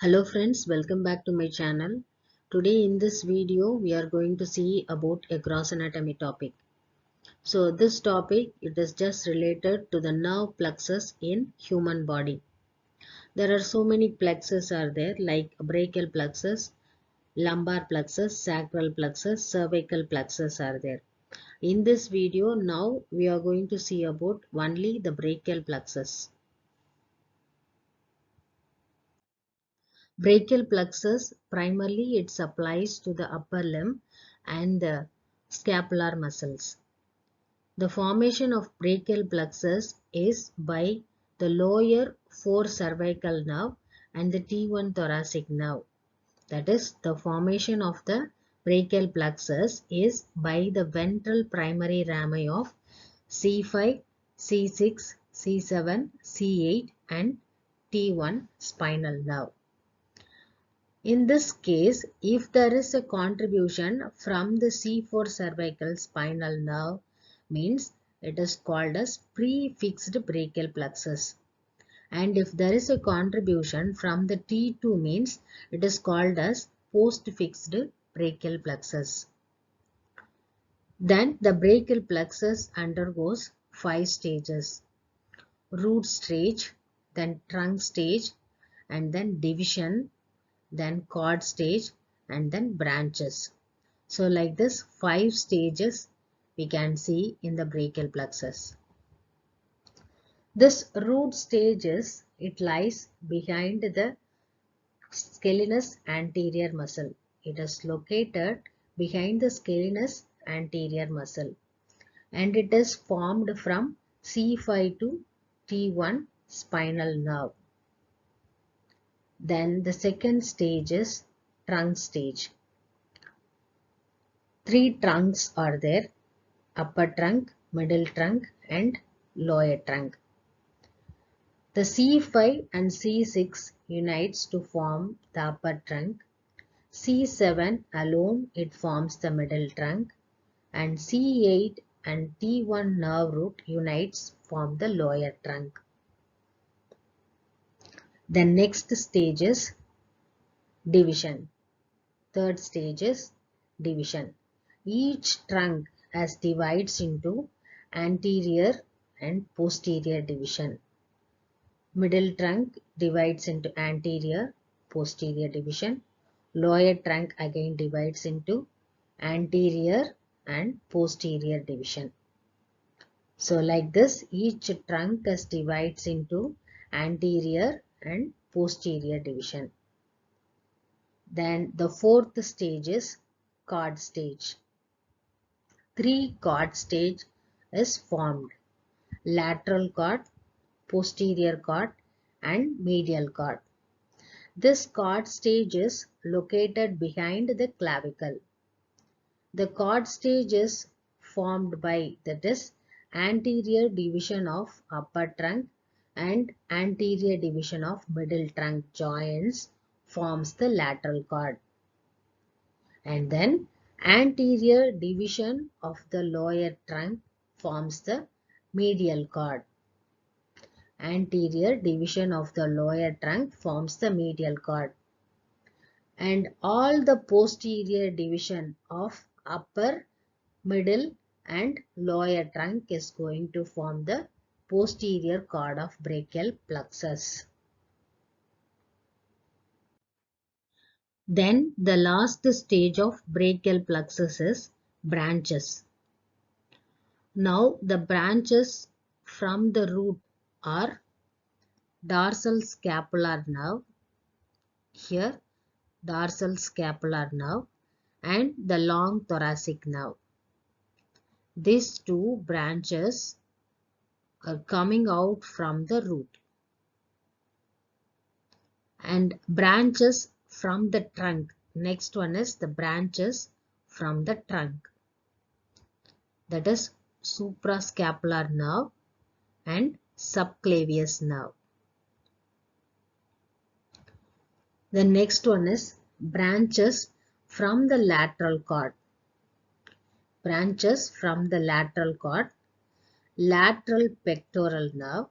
Hello friends, welcome back to my channel. Today in this video we are going to see about a gross anatomy topic. So this topic it is just related to the nerve plexus in human body. There are so many plexus are there like brachial plexus, lumbar plexus, sacral plexus, cervical plexus are there. In this video now we are going to see about only the brachial plexus. Brachial plexus primarily it supplies to the upper limb and the scapular muscles. The formation of brachial plexus is by the lower forecervical nerve and the T1 thoracic nerve. That is, the formation of the brachial plexus is by the ventral primary rami of C5, C6, C7, C8 and T1 spinal nerve. In this case, if there is a contribution from the C4 cervical spinal nerve, means it is called as prefixed brachial plexus. And if there is a contribution from the T2 means it is called as postfixed brachial plexus. Then the brachial plexus undergoes 5 stages. Root stage, then trunk stage, and then division, then cord stage and then branches. So like this 5 stages we can see in the brachial plexus. This root stages it lies behind the scalenus anterior muscle. It is located behind the scalenus anterior muscle and it is formed from C5 to T1 spinal nerve. Then the second stage is trunk stage. 3 trunks are there: upper trunk, middle trunk and lower trunk. The C5 and C6 unites to form the upper trunk. C7 alone it forms the middle trunk and C8 and T1 nerve root unites form the lower trunk. The next stage is division. Third stage is division. Each trunk has divides into anterior and posterior division. Middle trunk divides into anterior, posterior division. Lower trunk again divides into anterior and posterior division. So like this each trunk has divides into anterior and posterior division. Then the fourth stage is cord stage. 3 cord stage is formed: lateral cord, posterior cord and medial cord. This cord stage is located behind the clavicle. The cord stage is formed by that is anterior division of upper trunk and anterior division of middle trunk joints forms the lateral cord. And then anterior division of the lower trunk forms the medial cord. Anterior division of the lower trunk forms the medial cord. And all the posterior division of upper, middle and lower trunk is going to form the posterior cord of brachial plexus. Then the last stage of brachial plexus is branches. Now the branches from the root are dorsal scapular nerve, here dorsal scapular nerve and the long thoracic nerve. These two branches are coming out from the root. And branches from the trunk. Next one is the branches from the trunk. That is suprascapular nerve and subclavius nerve. The next one is branches from the lateral cord. Branches from the lateral cord, lateral pectoral nerve,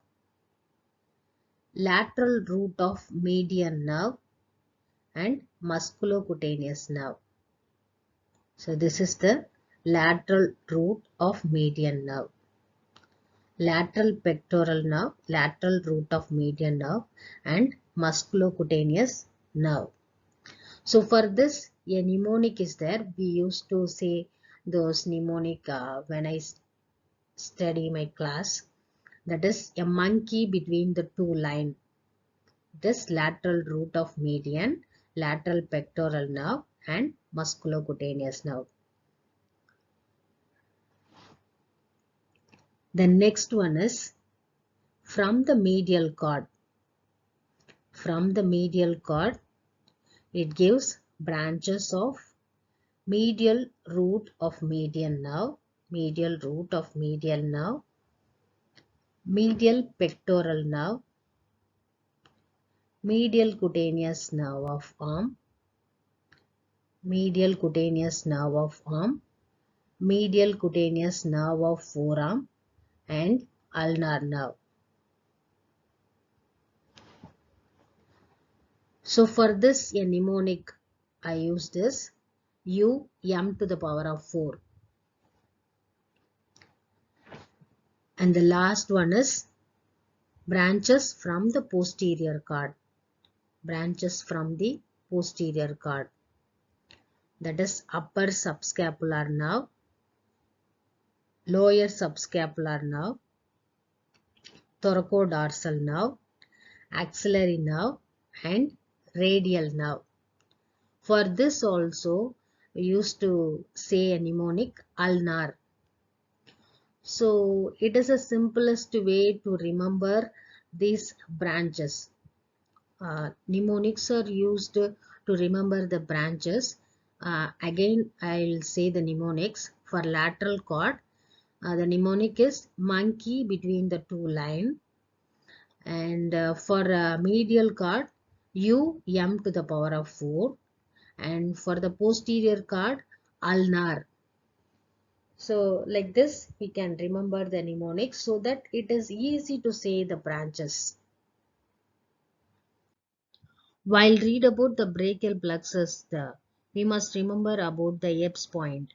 lateral root of median nerve and musculocutaneous nerve. So this is the lateral root of median nerve. Lateral pectoral nerve, lateral root of median nerve, and musculocutaneous nerve. So for this, a mnemonic is there. We used to say those mnemonic when I study my class. That is a monkey between the two lines. This lateral root of median, lateral pectoral nerve, and musculocutaneous nerve. The next one is from the medial cord. From the medial cord, it gives branches of medial root of median nerve, medial root of medial nerve, medial pectoral nerve, medial cutaneous nerve of arm, medial cutaneous nerve of arm, medial cutaneous nerve of forearm, and ulnar nerve. So for this a mnemonic I use this m to the power of 4. And the last one is branches from the posterior cord. Branches from the posterior cord. That is upper subscapular nerve, lower subscapular nerve, thoracodorsal nerve, axillary nerve, and radial nerve. For this also we used to say a mnemonic ulnar. So it is the simplest way to remember these branches. Mnemonics are used to remember the branches. Again I'll say the mnemonics. For lateral cord, the mnemonic is monkey between the two lines. And for medial cord, m to the power of 4. And for the posterior cord, ulnar. So like this we can remember the mnemonics so that it is easy to say the branches. While read about the brachial plexus, we must remember about the Apes point,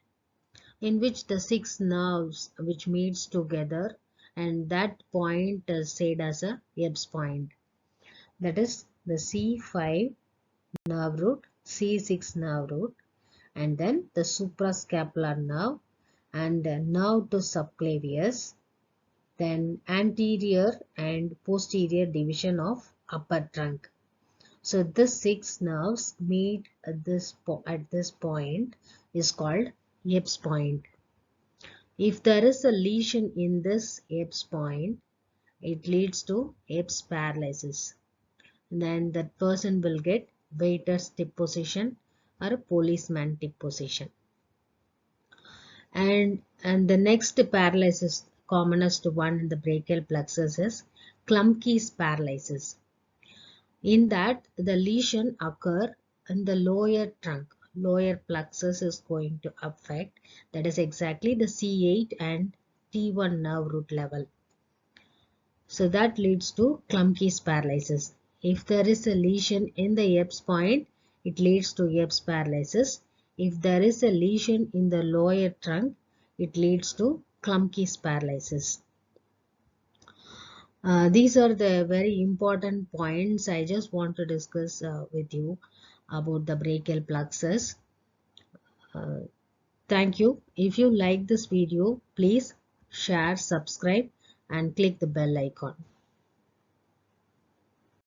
in which the 6 nerves which meets together, and that point is said as a Apes point. That is the C5 nerve root, C6 nerve root, and then the suprascapular nerve and the nerve to subclavius, then anterior and posterior division of upper trunk. So this 6 nerves meet at this point is called Apes point. If there is a lesion in this Apes point, it leads to Apes paralysis. Then that person will get waiter's tip position or a policeman tip position. And the next paralysis, commonest one in the brachial plexus, is Klumpke's paralysis. In that the lesion occur in the lower trunk, lower plexus is going to affect, that is exactly the C8 and T1 nerve root level. So that leads to Klumpke's paralysis. If there is a lesion in the Apes point, it leads to Apes paralysis. If there is a lesion in the lower trunk, it leads to Klumpke's paralysis. These are the very important points I just want to discuss with you about the brachial plexus. Thank you. If you like this video, please share, subscribe, and click the bell icon.